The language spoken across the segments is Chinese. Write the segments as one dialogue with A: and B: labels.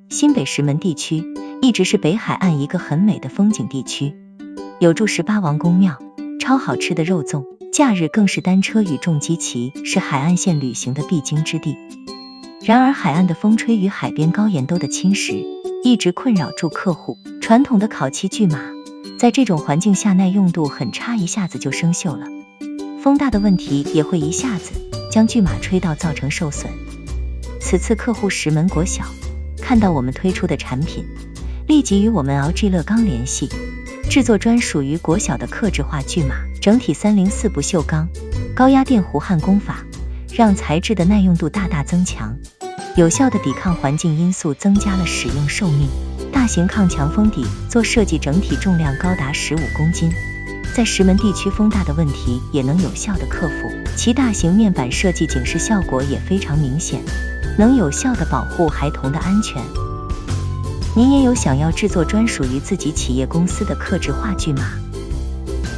A: 新北石门地区一直是北海岸一个很美的风景地区，有住18王公庙，超好吃的肉粽，假日更是单车与重机骑，是海岸线旅行的必经之地。然而海岸的风吹与海边高岩兜的侵蚀一直困扰住客户。传统的烤漆巨马在这种环境下耐用度很差，一下子就生锈了。风大的问题也会一下子将巨马吹到，造成受损。此次客户石门国小看到我们推出的产品，立即与我们 LG 乐钢联系，制作专属于国小的客制化巨马，整体304不锈钢高压电弧焊工法，让材质的耐用度大大增强，有效的抵抗环境因素，增加了使用寿命。大型抗强风底做设计，整体重量高达15公斤，在石门地区风大的问题也能有效的克服。其大型面板设计警示效果也非常明显，能有效的保护孩童的安全。您也有想要制作专属于自己企业公司的客制化巨马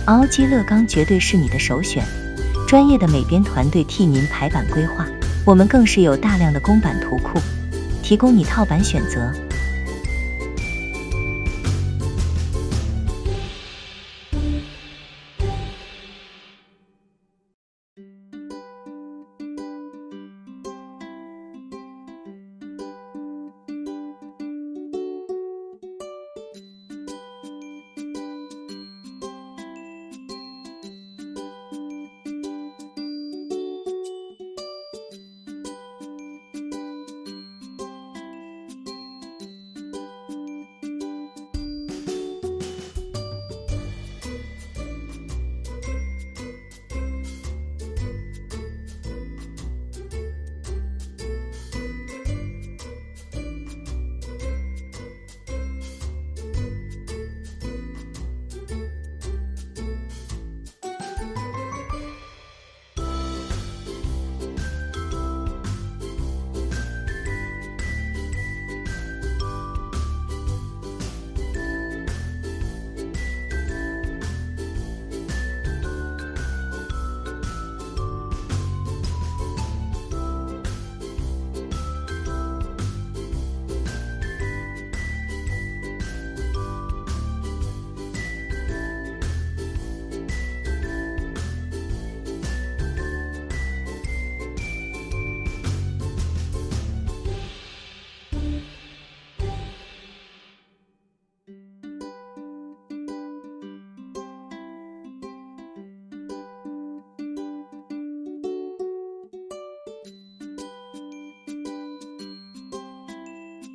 A: ，LG 乐钢绝对是你的首选，专业的美编团队替您排版规划，我们更是有大量的公版图库，提供你套版选择。